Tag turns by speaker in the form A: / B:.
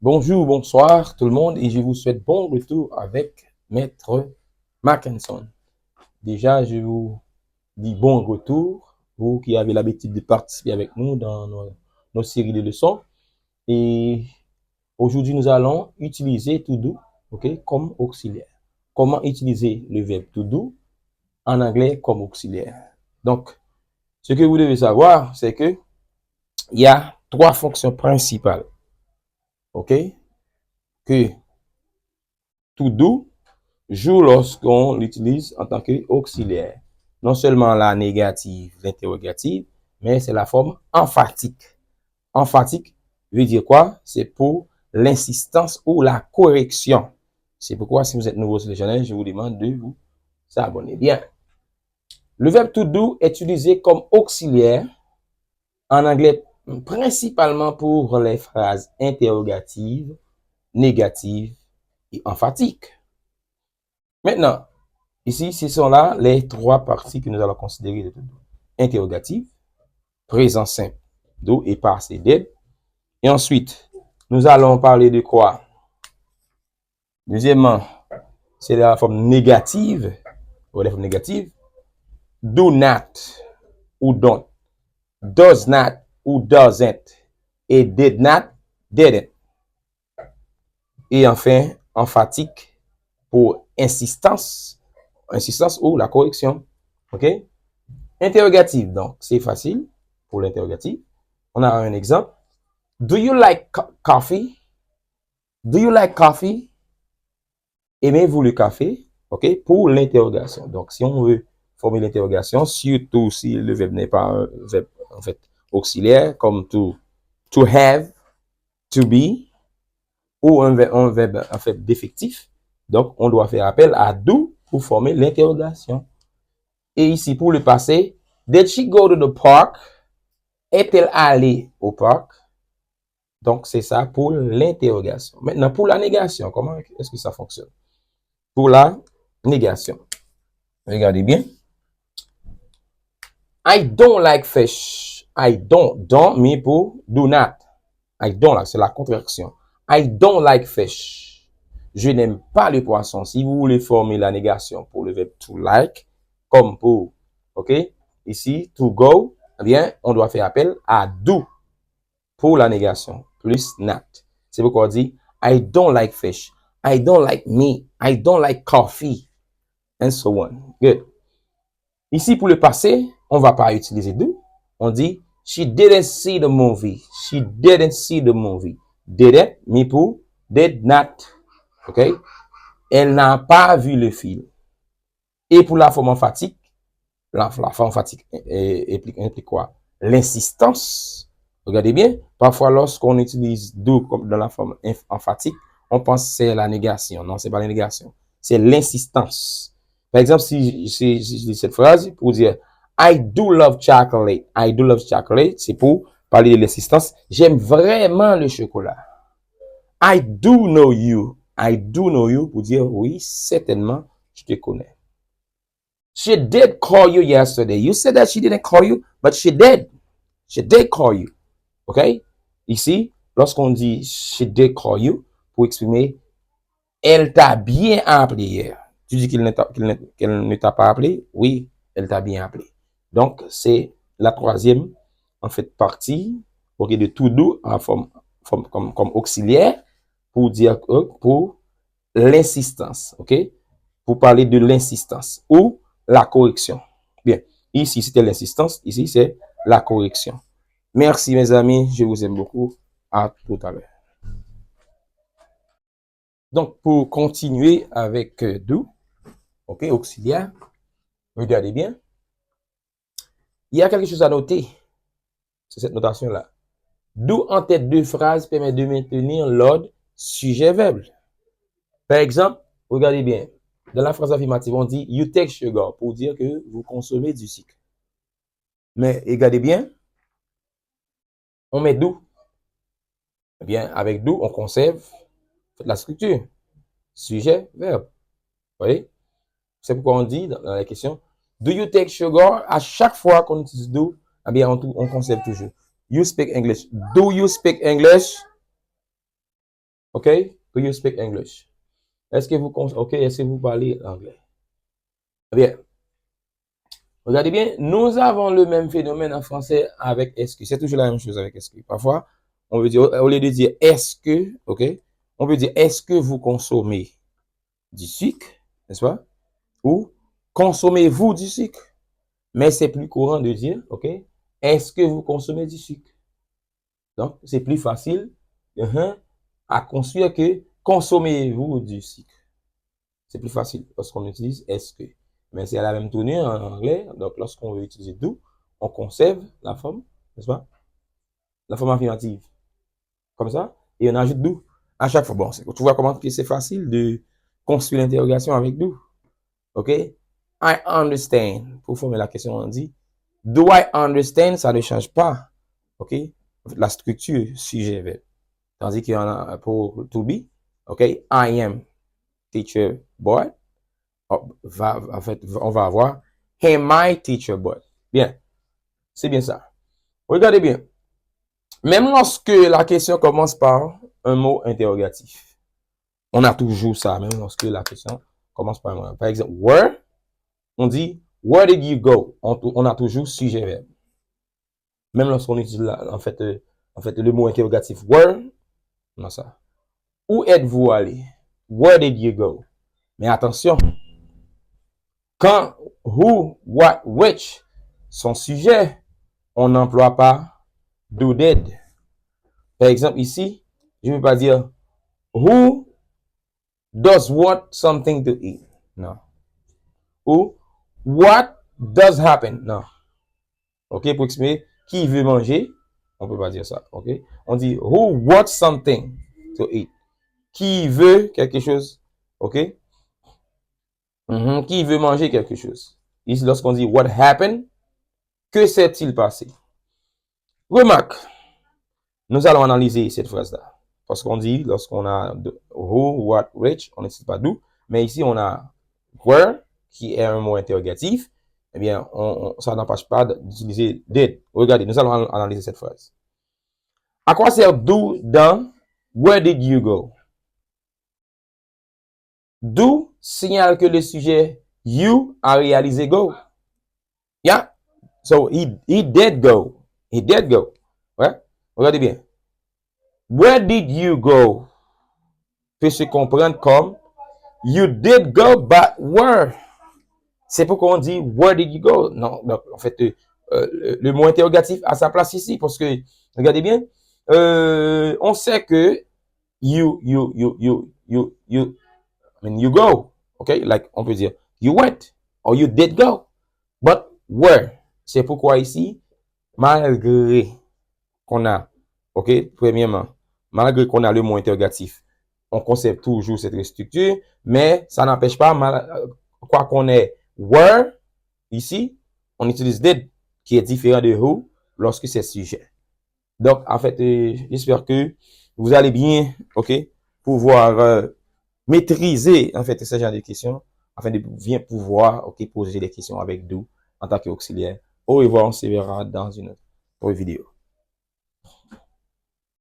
A: Bonjour, bonsoir tout le monde et je vous souhaite bon retour avec Maître Mackinson. Déjà, je vous dis bon retour, vous qui avez l'habitude de participer avec nous dans nos séries de leçons. Et aujourd'hui, nous allons utiliser to do, ok, comme auxiliaire. Comment utiliser le verbe to do en anglais comme auxiliaire. Donc, ce que vous devez savoir, c'est que il y a trois fonctions principales, ok, que to do joue lorsqu'on l'utilise en tant qu'auxiliaire. Non seulement la négative, l'interrogative, mais c'est la forme emphatique. Emphatique veut dire quoi? C'est pour l'insistance ou la correction. C'est pourquoi, si vous êtes nouveau sur le channel, je vous demande de vous abonner. Bien. Le verbe to do est utilisé comme auxiliaire en anglais principalement pour les phrases interrogatives, négatives et emphatiques. Maintenant, ici, ce sont là les trois parties que nous allons considérer de to do. Interrogative, présent simple, do et passé d'être. Et ensuite, nous allons parler de quoi? Deuxièmement, c'est la forme négative, ou la forme négative. Do not ou don't. Does not ou doesn't. Et did not, didn't. Et enfin, emphatique pour insistance ou la correction. OK? Interrogative, donc, c'est facile pour l'interrogative. On a un exemple. Do you like coffee? Do you like coffee? Aimez-vous le café? OK? Pour l'interrogation. Donc, si on veut former l'interrogation, surtout si le verbe n'est pas un verbe, en fait, auxiliaire, comme to have, to be, ou un verbe, en fait, défectif. Donc, on doit faire appel à do pour former l'interrogation. Et ici, pour le passé, did she go to the park? Est-elle allée au parc? Donc, c'est ça pour l'interrogation. Maintenant, pour la négation, comment est-ce que ça fonctionne? Pour la négation, regardez bien. I don't like fish. I don't, mais pour do not. I don't like, c'est la contraction. I don't like fish. Je n'aime pas le poisson. Si vous voulez former la négation pour le verbe to like, comme pour, ok, ici, to go, eh bien, on doit faire appel à do pour la négation, plus not. C'est pourquoi on dit, I don't like fish. I don't like meat. I don't like coffee. And so on. Good. Ici, pour le passé, on ne va pas utiliser do. On dit, she didn't see the movie. She didn't see the movie. Didn't, mais pour did not. OK? Elle n'a pas vu le film. Et pour la forme emphatique, la forme emphatique implique quoi? L'insistance. Regardez bien. Parfois, lorsqu'on utilise do comme dans la forme emphatique, on pense que c'est la négation. Non, c'est pas la négation. C'est l'insistance. Par exemple, si je dis cette phrase pour dire I do love chocolate. I do love chocolate, c'est pour parler de l'insistance. J'aime vraiment le chocolat. I do know you. I do know you pour dire oui, certainement, je te connais. She did call you yesterday. You said that she didn't call you, but she did. She did call you. OK? Ici, lorsqu'on dit she did call you, pour exprimer elle t'a bien appelé hier. Tu dis qu'elle ne t'a pas appelé? Oui, elle t'a bien appelé. Donc, c'est la troisième, en fait, partie, okay, de to do en forme comme auxiliaire pour dire, pour l'insistance, OK? Pour parler de l'insistance ou la correction. Bien, ici, c'était l'insistance, ici, c'est la correction. Merci, mes amis, je vous aime beaucoup. À tout à l'heure. Donc, pour continuer avec do, OK, auxiliaire, regardez bien. Il y a quelque chose à noter. C'est cette notation-là. Do en tête de phrase permet de maintenir l'ordre sujet-verbe. Par exemple, regardez bien. Dans la phrase affirmative, on dit you take sugar pour dire que vous consommez du sucre. Mais regardez bien, on met do. Eh bien, avec do, on conserve la structure. Sujet, verbe. Vous voyez? C'est pourquoi on dit dans la question, do you take sugar? À chaque fois qu'on utilise do, eh bien, on conserve toujours. You speak English. Do you speak English? OK? Do you speak English? Est-ce que vous parlez anglais? Eh bien, regardez bien, nous avons le même phénomène en français avec est-ce que. C'est toujours la même chose avec est-ce que. Parfois, on veut dire, au lieu de dire est-ce que, OK? On veut dire est-ce que vous consommez du sucre, n'est-ce pas? Ou consommez-vous du sucre? Mais c'est plus courant de dire, OK? Est-ce que vous consommez du sucre? Donc, c'est plus facile à construire que consommez-vous du sucre. C'est plus facile parce qu'on utilise est-ce que. Mais c'est la même tournure en anglais. Donc, lorsqu'on veut utiliser do, on conserve la forme, n'est-ce pas? La forme affirmative. Comme ça. Et on ajoute do. À chaque fois. Bon, tu vois comment c'est facile de construire l'interrogation avec do. OK? I understand. Pour former la question, on dit do I understand? Ça ne change pas. OK? La structure sujet-verbe. Tandis qu'il y en a pour to be. OK? I am teacher boy. En fait, on va avoir am I teacher boy. Bien. C'est bien ça. Regardez bien. Même lorsque la question commence par un mot interrogatif, on a toujours ça, même lorsque la question commence par un mot. Par exemple, where, on dit where did you go? On a toujours sujet verbe. Même lorsqu'on utilise en fait le mot interrogatif where, on a ça. Où êtes-vous allé? Where did you go? Mais attention, quand who, what, which sont sujets, on n'emploie pas do, did. Par exemple, ici, je ne vais pas dire who does want something to eat. Non. Ou what does happen. Non. OK, pour exprimer qui veut manger, on ne peut pas dire ça. OK? On dit who wants something to eat. Qui veut quelque chose. OK? Qui veut manger quelque chose. Ici, lorsqu'on dit what happened, que s'est-il passé? Remarque, nous allons analyser cette phrase-là. Parce qu'on dit, lorsqu'on a who, what, which, on n'utilise pas do. Mais ici, on a where, qui est un mot interrogatif. Eh bien, ça n'empêche pas d'utiliser did. Regardez, nous allons analyser cette phrase. À quoi sert do dans where did you go? Do signale que le sujet you a réalisé go. Yeah. So, he did go. He did go. Ouais. Regardez bien. Where did you go? Peut se comprendre comme you did go, but where? C'est pourquoi on dit where did you go? Non, en fait, le mot interrogatif a sa place ici parce que, regardez bien, on sait que you go, okay? Like, on peut dire you went or you did go, but where? C'est pourquoi ici, malgré qu'on a, ok, premièrement, malgré qu'on a le mot interrogatif, on conserve toujours cette structure, mais ça n'empêche pas, quoi qu'on ait where, ici, on utilise did, qui est différent de who, lorsque c'est sujet. Donc, en fait, j'espère que vous allez bien, ok, pouvoir maîtriser, en fait, ce genre de questions, afin de bien pouvoir, ok, poser des questions avec nous, en tant qu'auxiliaire. Au revoir, on se verra dans une autre vidéo.